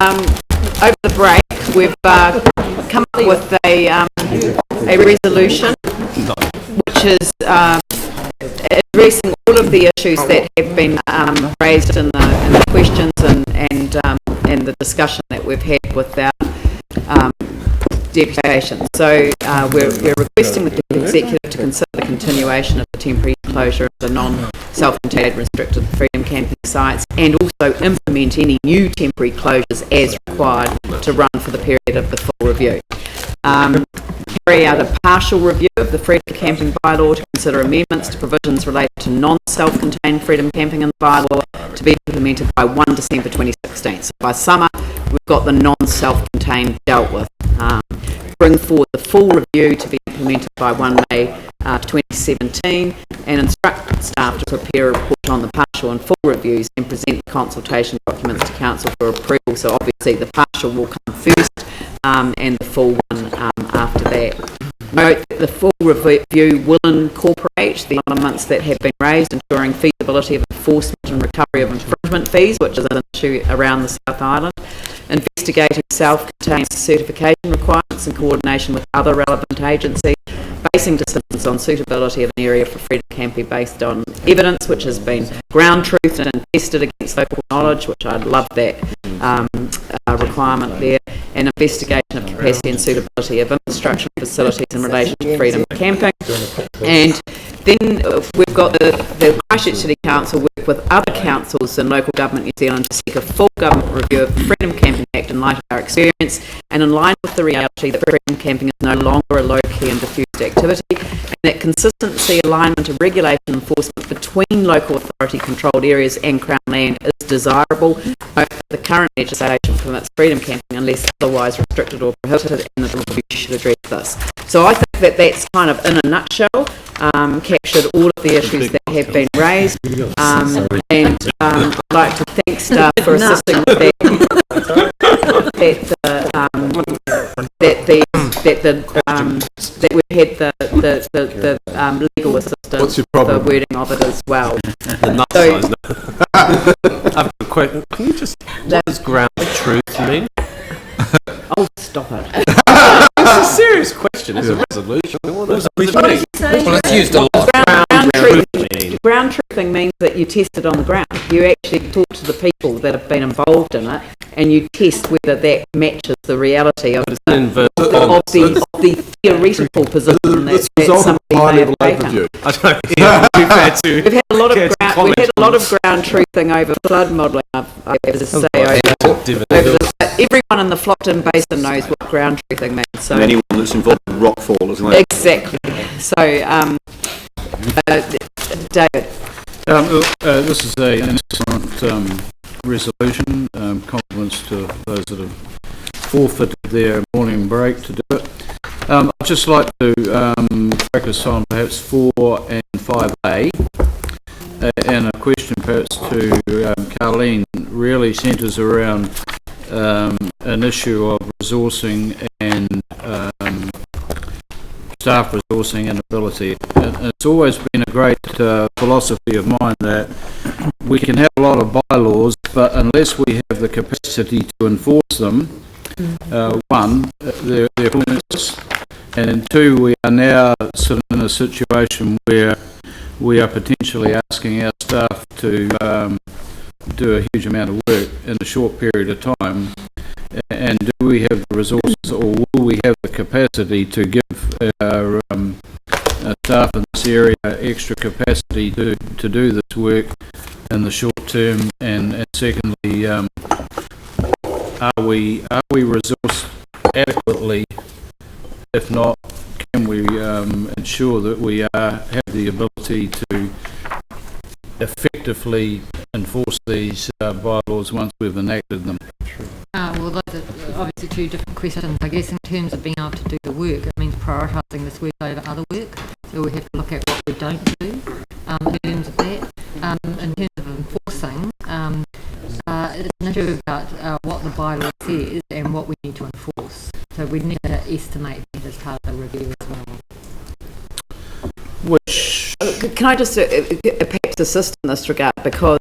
over the break, we've come up with a resolution which is addressing all of the issues that have been raised in the questions and the discussion that we've had with our deputation. So we're requesting the executive to consider the continuation of the temporary closure of the non-self-contained restricted freedom camping sites, and also implement any new temporary closures as required to run for the period of the full review. Carry out a partial review of the freedom camping bylaw to consider amendments to provisions related to non-self-contained freedom camping in the bylaw to be implemented by 1 December 2016. So by summer, we've got the non-self-contained dealt with. Bring forward the full review to be implemented by 1 May 2017, and instruct staff to prepare a report on the partial and full reviews and present the consultation documents to council for approval. So obviously the partial will come first and the full one after that. Note that the full review will incorporate the elements that have been raised, ensuring feasibility of enforcement and recovery of infringement fees, which is an issue around the South Island, investigating self-contained certification requirements in coordination with other relevant agencies, basing decisions on suitability of an area for freedom camping based on evidence which has been ground truthed and tested against local knowledge, which I love that requirement there, and investigation of capacity and suitability of infrastructure facilities in relation to freedom camping. And then we've got the Christchurch City Council work with other councils in local government New Zealand to seek a full government review of the Freedom Camping Act in light of our experience, and in line with the reality that freedom camping is no longer a low-key and diffused activity, and that consistency, alignment and regulation enforcement between local authority controlled areas and Crown land is desirable. The current legislation permits freedom camping unless otherwise restricted or prohibited, and the review should address this. So I think that that's kind of, in a nutshell, captured all of the issues that have been raised, and I'd like to thank staff for assisting with that. That we had the legal assistant. What's your problem? The wording of it as well. The nut size. I've got a question. Can you just, what does ground truth mean? Oh, stop it. It's a serious question. It's a resolution. What does it mean? Well, it's used a lot. Ground truthing means that you test it on the ground. You actually talk to the people that have been involved in it, and you test whether that matches the reality of the theoretical position that somebody may have taken. We've had a lot of ground truthing over flood modelling. I have to say, everyone in the Flockton Basin knows what ground truthing means. So and anyone that's involved in rockfall as well. Exactly. So, David. This is an excellent resolution. Compliments to those that have forfeited their morning break to do it. I'd just like to focus on perhaps 4 and 5A, and a question perhaps to Carleen really centres around an issue of resourcing and staff resourcing and ability. And it's always been a great philosophy of mine that we can have a lot of bylaws, but unless we have the capacity to enforce them, one, they're pointless, and two, we are now sort of in a situation where we are potentially asking our staff to do a huge amount of work in a short period of time. And do we have the resources, or will we have the capacity to give our staff in this area extra capacity to do this work in the short term? And secondly, are we resourced adequately? If not, can we ensure that we have the ability to effectively enforce these bylaws once we've enacted them? Well, those are obviously two different questions. I guess in terms of being able to do the work, it means prioritising this work over other work. So we have to look at what we don't do in terms of that. In terms of enforcing, it's an issue about what the bylaw says and what we need to enforce. So we need to estimate that as part of the review as well. Can I just perhaps assist in this regard, because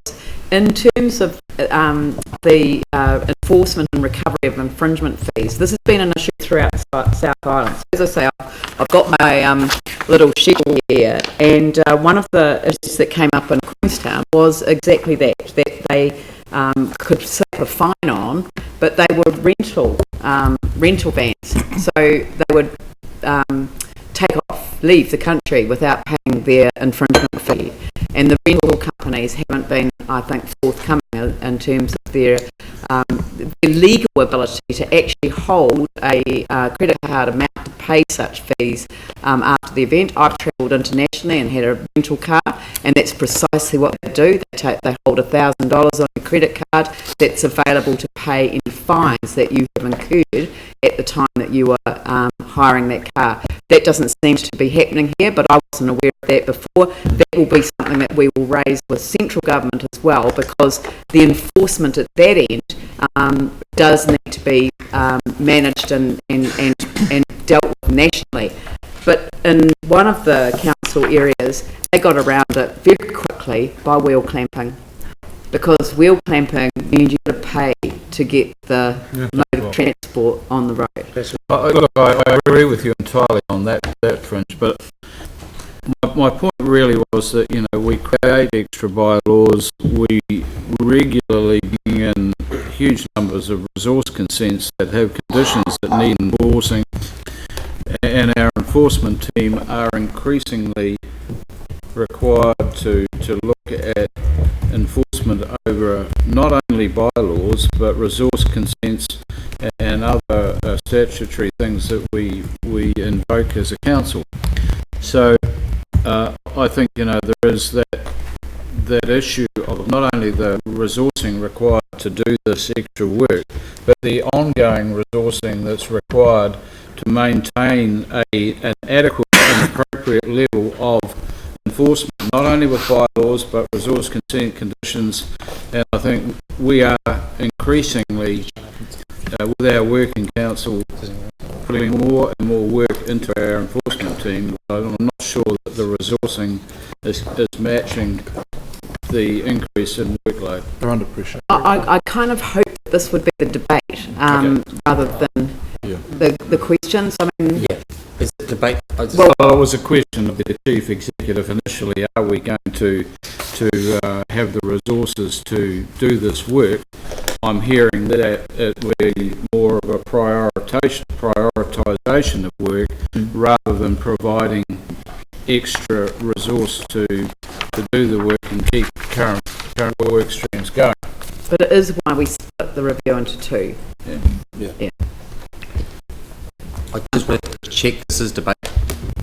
in terms of the enforcement and recovery of infringement fees. This has been an issue throughout South Island. So as I say, I've got my little sheet here, and one of the issues that came up in Queenstown was exactly that they could slap a fine on, but they were rental vans. So they would leave the country without paying their infringement fee. And the rental companies haven't been, I think, forthcoming in terms of their legal ability to actually hold a credit card amount to pay such fees after the event. I've travelled internationally and had a rental car, and that's precisely what they do. They hold $1,000 on your credit card that's available to pay any fines that you have incurred at the time that you were hiring that car. That doesn't seem to be happening here, but I wasn't aware of that before. That will be something that we will raise with central government as well, because the enforcement at that end does need to be managed and dealt with nationally. But in one of the council areas, they got around it very quickly by wheel clamping, because wheel clamping means you've got to pay to get the mode of transport on the road. Look, I agree with you entirely on that fringe, but my point really was that, you know, we create extra bylaws, we regularly bring in huge numbers of resource consents that have conditions that need enforcing, and our enforcement team are increasingly required to look at enforcement over not only bylaws but resource consents and other statutory things that we invoke as a council. So I think, you know, there is that issue of not only the resourcing required to do this extra work, but the ongoing resourcing that's required to maintain an adequate and appropriate level of enforcement, not only with bylaws but resource consent conditions. And I think we are increasingly, with our working council, putting more and more work into our enforcement team. I'm not sure that the resourcing is matching the increase in workload. They're under pressure. I kind of hope that this would be the debate rather than the questions. I mean, is the debate? Well, it was a question of the chief executive initially. Are we going to have the resources to do this work? I'm hearing that it will be more of a prioritisation of work rather than providing extra resource to do the work and keep current work streams going. but it is why we split the review into two. Yeah. I just wanted to check this is debate.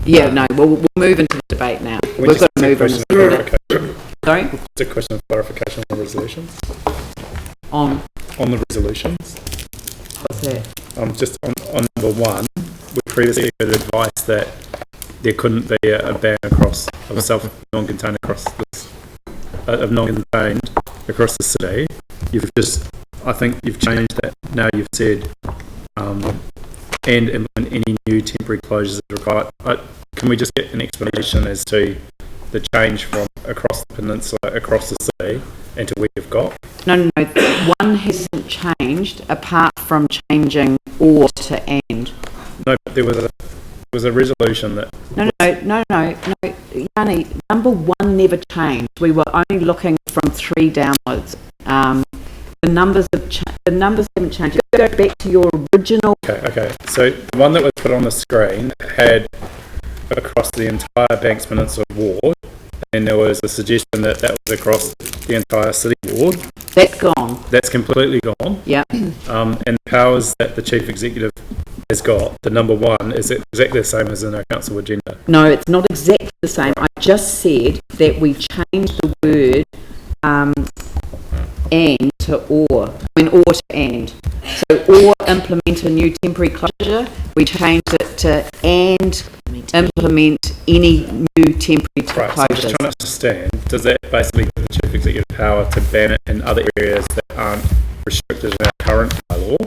Yeah, no, we'll move into the debate now. We've got to move in. Sorry? It's a question of clarification on the resolutions. On the resolutions. what's that? Just on number one, we previously had advice that there couldn't be a ban across of non-contained across this, of non-contained across the city. I think you've changed that. Now you've said, and implement any new temporary closures that are required. Can we just get an explanation as to the change from across the peninsula, across the city, and to where you've got? No. One hasn't changed apart from changing or to and. No, but there was a resolution that... No, Yanni, number one never changed. We were only looking from 3 downwards. The numbers haven't changed. You go back to your original... Okay. So the one that was put on the screen had across the entire Banks Peninsula ward, and there was a suggestion that was across the entire city ward. That's gone. That's completely gone. Yeah. And the powers that the chief executive has got, the number one, is exactly the same as in our council agenda. No, it's not exactly the same. I just said that we changed the word and to or. Or to and. So or implement a new temporary closure, we changed it to and implement any new temporary closures. Right, so I'm just trying to understand, does that basically give the chief executive power to ban it in other areas that aren't restricted in our current bylaw?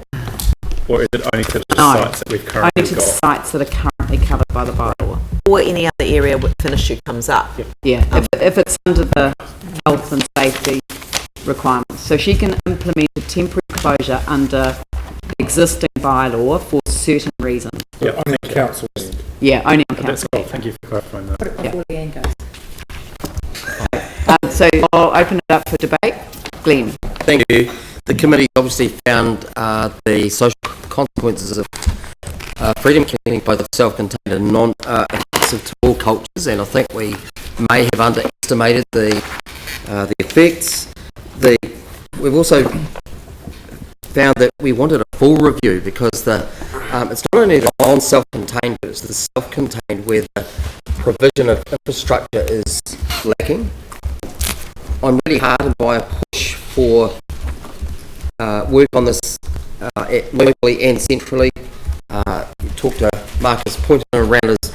Or is it only to the sites that we've currently got? Only to the sites that are currently covered by the bylaw. Or any other area if an issue comes up. Yeah, if it's under the health and safety requirements. So she can implement a temporary closure under the existing bylaw for certain reasons. Yeah, only council. Yeah, only on That's council. cool. Thank you for clarifying that. So I'll open it up for debate. Glenn. Thank you. The committee obviously found the social consequences of freedom camping, both self-contained and non-offensive to all cultures, and I think we may have underestimated the effects. We've also found that we wanted a full review because it's not only the non-self-contained, but it's the self-contained where the provision of infrastructure is lacking. I'm really heartened by a push for work on this locally and centrally. You talked to Marcus pointing around his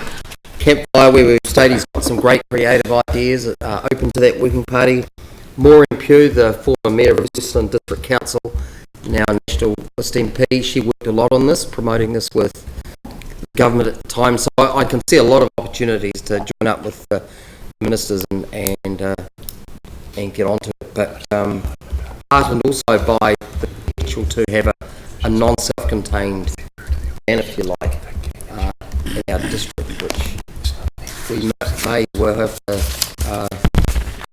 campfire where we've stated he's got some great creative ideas open to that working party. Maureen Pugh, the former Mayor of Eastland District Council, now National List MP, she worked a lot on this, promoting this with government at the time. So I can see a lot of opportunities to join up with the ministers and get onto it. But heartened also by the potential to have a non-self-contained ban, if you like, in our district, which we may well have to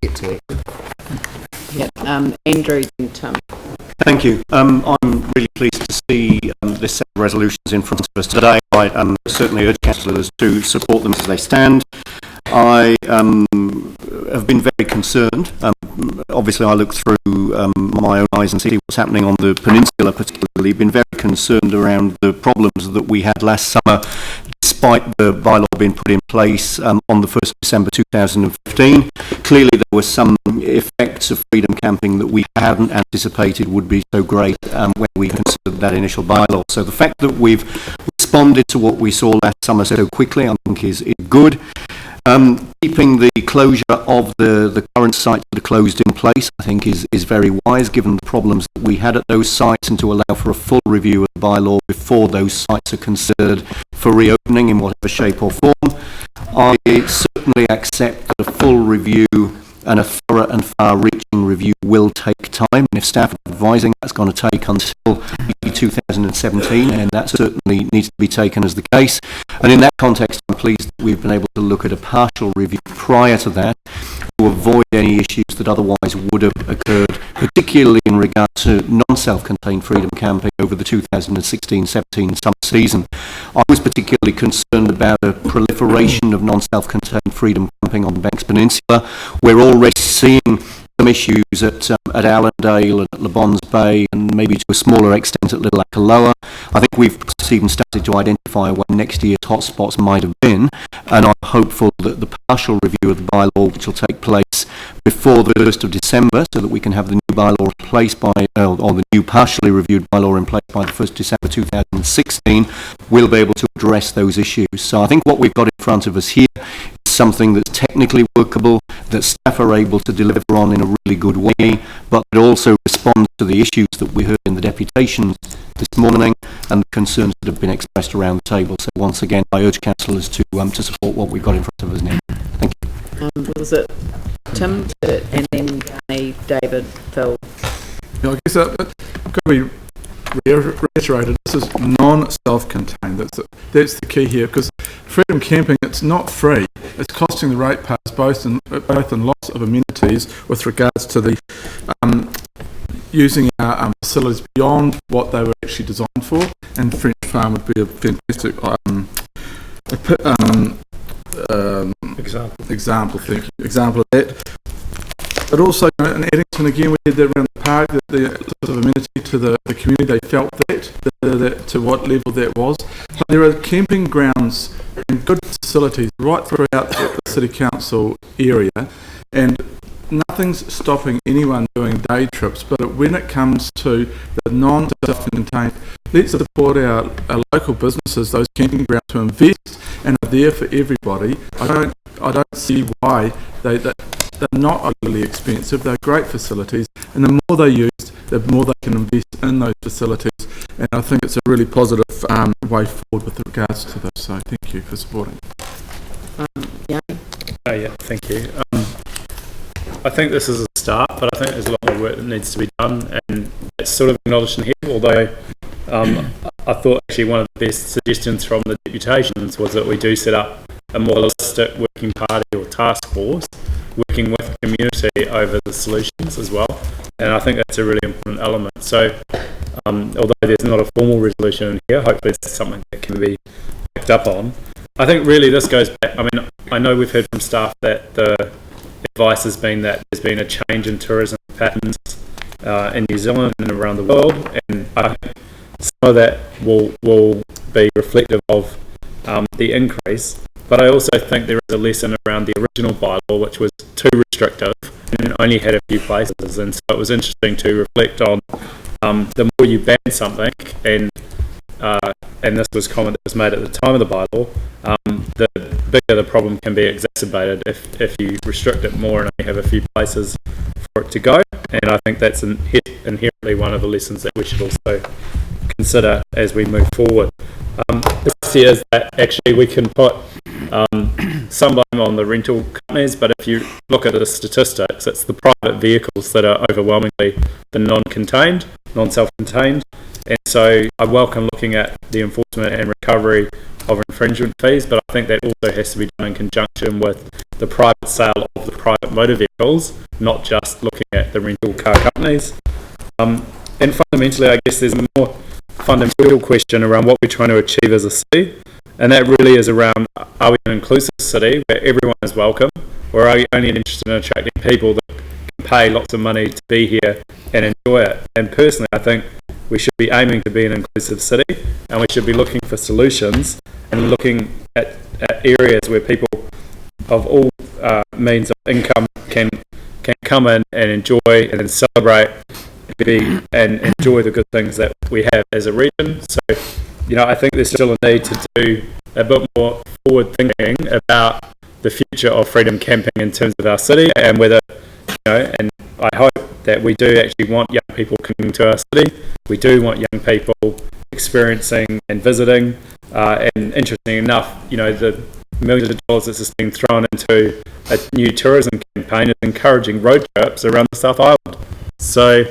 get to. Yeah, Andrew and Tim. Thank you. I'm really pleased to see this set of resolutions in front of us today. I certainly urge councillors to support them as they stand. I have been very concerned. Obviously, I look through my own eyes and see what's happening on the peninsula, particularly. Been very concerned around the problems that we had last summer, despite the bylaw being put in place on the 1st of December 2015. Clearly, there were some effects of freedom camping that we hadn't anticipated would be so great when we considered that initial bylaw. So the fact that we've responded to what we saw last summer so quickly, I think is good. Keeping the closure of the current sites that are closed in place, I think is very wise, given the problems that we had at those sites, and to allow for a full review of the bylaw before those sites are considered for reopening in whatever shape or form. I certainly accept that a full review and a thorough and far-reaching review will take time, and if staff are advising that's going to take until 2017, and that certainly needs to be taken as the case. And in that context, I'm pleased that we've been able to look at a partial review prior to that to avoid any issues that otherwise would have occurred, particularly in regard to non-self-contained freedom camping over the 2016-17 summer season. I was particularly concerned about a proliferation of non-self-contained freedom camping on the Banks Peninsula. We're already seeing some issues at Allendale and at Le Bons Bay, and maybe to a smaller extent at Little Akaloa. I think we've even started to identify where next year's hotspots might have been, and I'm hopeful that the partial review of the bylaw, which will take place before the 1st of December, so that we can have the new bylaw in place by, or the new partially reviewed bylaw in place by the 1st of December 2016, will be able to address those issues. So I think what we've got in front of us here is something that's technically workable, that staff are able to deliver on in a really good way, but it also responds to the issues that we heard in the deputations this morning and the concerns that have been expressed around the table. So once again, I urge councillors to support what we've got in front of us now. Thank you. Was it Tim and then David, Phil? Yeah, I guess that could be reiterated. This is non-self-contained. That's the key here, because freedom camping, it's not free. It's costing the ratepayers both in lots of amenities with regards to the using our facilities beyond what they were actually designed for. And French Farm would be a fantastic example of that. But also in Addington, again, we did that around the park, the sort of amenity to the community. They felt that to what level that was. But there are camping grounds and good facilities right throughout the City Council area, and nothing's stopping anyone doing day trips. But when it comes to the non-self-contained, let's support our local businesses, those camping grounds, to invest and are there for everybody. I don't see why they're not overly expensive. They're great facilities, and the more they're used, the more they can invest in those facilities. And I think it's a really positive way forward with regards to those. So thank you for supporting. Yeah, thank you. I think this is a start, but I think there's a lot more work that needs to be done, and it's sort of acknowledged in here, although I thought actually one of the best suggestions from the deputations was that we do set up a more holistic working party or task force working with the community over the solutions as well, and I think that's a really important element. So although there's not a formal resolution in here, hopefully it's something that can be picked up on. I think really this goes back, I mean, I know we've heard from staff that the advice has been that there's been a change in tourism patterns in New Zealand and around the world, and I think some of that will be reflective of the increase, but I also think there is a lesson around the original bylaw, which was too restrictive and only had a few places, and so it was interesting to reflect on the more you ban something, and this was comment that was made at the time of the bylaw, the bigger the problem can be exacerbated if you restrict it more and only have a few places for it to go, and I think that's inherently one of the lessons that we should also consider as we move forward. The idea is that actually we can put some blame on the rental companies, but if you look at the statistics, it's the private vehicles that are overwhelmingly the non-contained, non-self-contained, and so I welcome looking at the enforcement and recovery of infringement fees, but I think that also has to be done in conjunction with the private sale of the private motor vehicles, not just looking at the rental car companies. And fundamentally, I guess there's a more fundamental question around what we're trying to achieve as a city, and that really is around, are we an inclusive city where everyone is welcome, or are we only interested in attracting people that can pay lots of money to be here and enjoy it? And personally, I think we should be aiming to be an inclusive city, and we should be looking for solutions and looking at areas where people of all means of income can come in and enjoy and celebrate and enjoy the good things that we have as a region. So, I think there's still a need to do a bit more forward thinking about the future of freedom camping in terms of our city, and whether, and I hope that we do actually want young people coming to our city. We do want young people experiencing and visiting, and interesting enough, the millions of dollars that's just been thrown into a new tourism campaign is encouraging road trips around the South Island. So,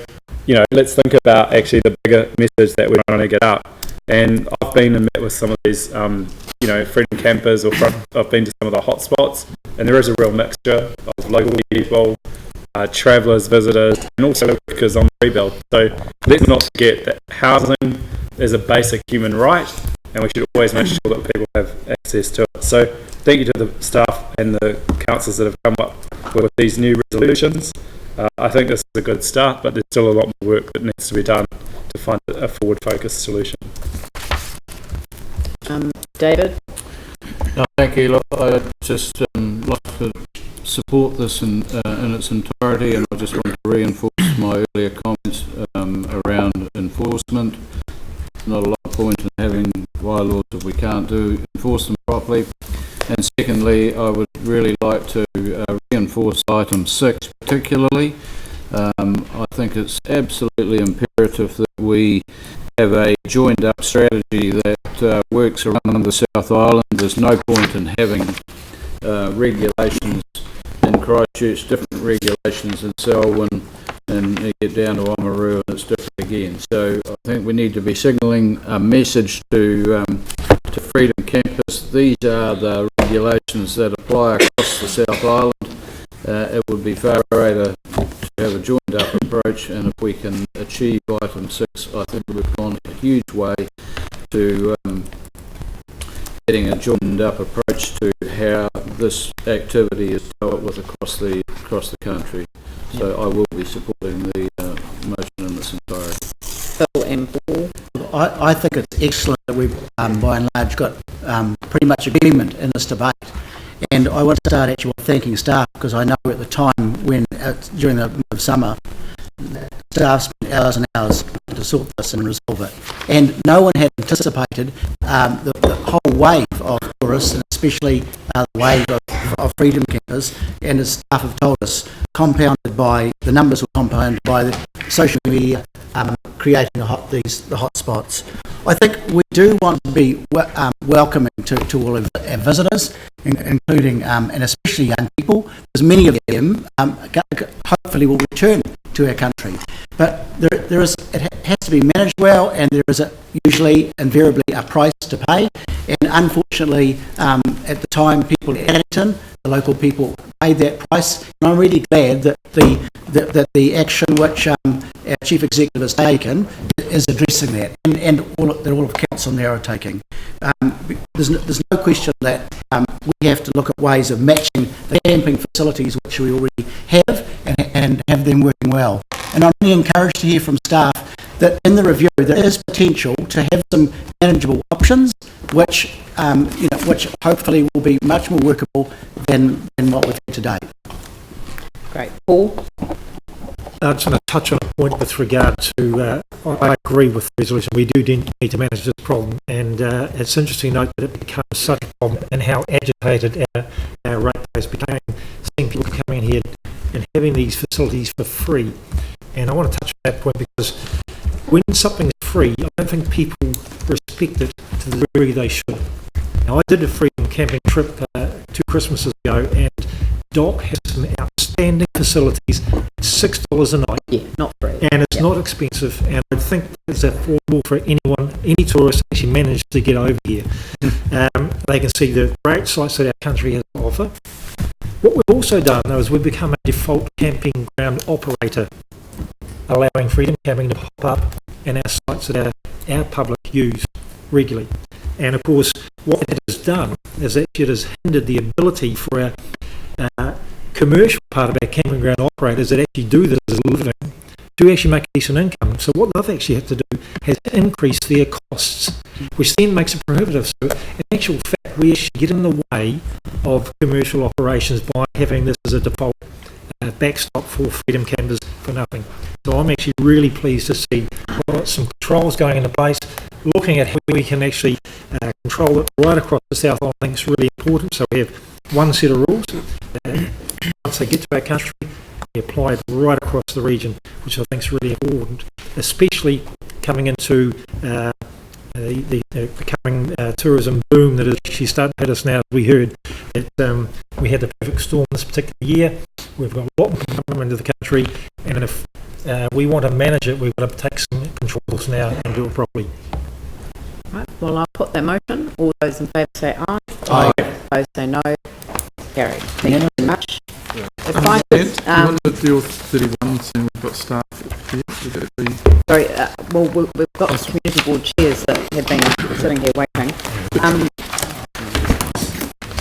let's think about actually the bigger message that we're trying to get out. And I've been and met with some of these, freedom campers, or I've been to some of the hotspots, and there is a real mixture of local people, travellers, visitors, and also workers on the rebuild. So let's not forget that housing is a basic human right, and we should always make sure that people have access to it. So thank you to the staff and the councils that have come up with these new resolutions. I think this is a good start, but there's still a lot more work that needs to be done to find a forward-focused solution. David? Thank you. Look, I just like to support this in its entirety, and I just want to reinforce my earlier comments around enforcement. Not a lot of point in having bylaws if we can't enforce them properly. And secondly, I would really like to reinforce item 6 particularly. I think it's absolutely imperative that we have a joined up strategy that works around the South Island. There's no point in having regulations in Christchurch, different regulations in Selwyn, and you get down to Oamaru and it's different again. So I think we need to be signalling a message to Freedom Campus. These are the regulations that apply across the South Island. It would be far greater to have a joined up approach, and if we can achieve item 6, I think we've gone a huge way to getting a joined up approach to how this activity is dealt with across the country. So I will be supporting the motion in its entirety. Phil and Paul? I think it's excellent that we've by and large got pretty much agreement in this debate. And I want to start actually thanking staff, because I know at the time when, during the middle of summer, staff spent hours and hours to sort this and resolve it. And no one had anticipated the whole wave of tourists, and especially the wave of freedom campers, and as staff have told us, the numbers were compounded by the social media, creating the hotspots. I think we do want to be welcoming to all of our visitors, including and especially young people, because many of them hopefully will return to our country. But it has to be managed well, and there is usually invariably a price to pay. And unfortunately, at the time, people in Addington, the local people, paid that price. And I'm really glad that the action which our chief executive has taken is addressing that, and all of council now are taking. There's no question that we have to look at ways of matching the camping facilities which we already have and have them working well. And I'm really encouraged to hear from staff that in the review there is potential to have some manageable options which hopefully will be much more workable than what we've had today. Great. Paul? I just want to touch on a point with regard to, I agree with the resolution. We do need to manage this problem, and it's interesting to note that it becomes such a problem and how agitated our ratepayers became, seeing people coming in here and having these facilities for free. And I want to touch on that point because when something's free, I don't think people respect it to the degree they should. Now, I did a freedom camping trip 2 Christmases ago, and Dock has some outstanding facilities, $6 a night. Yeah, not free. And it's not expensive, and I think it's affordable for any tourist actually managed to get over here. They can see the great sites that our country has to offer. What we've also done, though, is we've become a default camping ground operator, allowing freedom camping to pop up in our sites that our public use regularly. And of course, what it has done is actually it has hindered the ability for our commercial part of our camping ground operators that actually do this as a living to actually make a decent income. So what they've actually had to do has increase their costs, which then makes it prohibitive. So in actual fact, we actually get in the way of commercial operations by having this as a default backstop for freedom campers for nothing. So I'm actually really pleased to see some controls going into place, looking at how we can actually control it right across the South Island. I think it's really important. So we have one set of rules. Once they get to our country, we apply it right across the region, which I think is really important, especially coming into the coming tourism boom that is actually starting to hit us now. As we heard that we had the perfect storm this particular year. We've got a lot more coming into the country, and if we want to manage it, we've got to take some controls now and do it properly. Right, well, I'll put that motion. All those in favour say aye. Aye. Opposed say no. Carried. Thank you very much. If I You could, want to deal with 31, saying we've got staff here? Would that be... sorry, well, we've got community board chairs that have been sitting here waiting.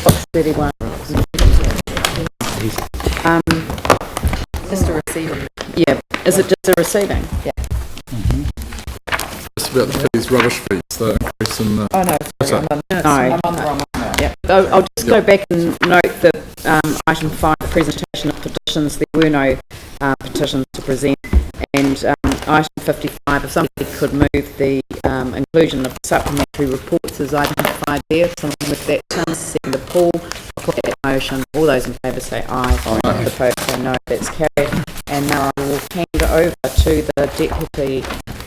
What's 31? Just a receiving. Yeah, is it just a receiving? Yeah. It's about these rubbish fees, the increase in the... Oh, no. Sorry, I'm on the wrong one now. Yeah. I'll just go back and note that item 5, presentation of petitions, there were no petitions to present. And item 55, if somebody could move the inclusion of supplementary reports as identified there, someone with that term, second the Paul, I'll put that motion. All those in favour say aye. Aye. Opposed say no. That's carried. And now I will hand it over to the Deputy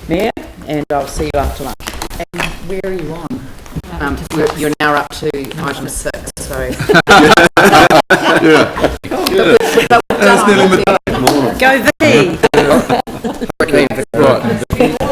Mayor, and I'll see you after lunch. And where are you on? You're now up to item 6, so... Yeah. Go V! Right.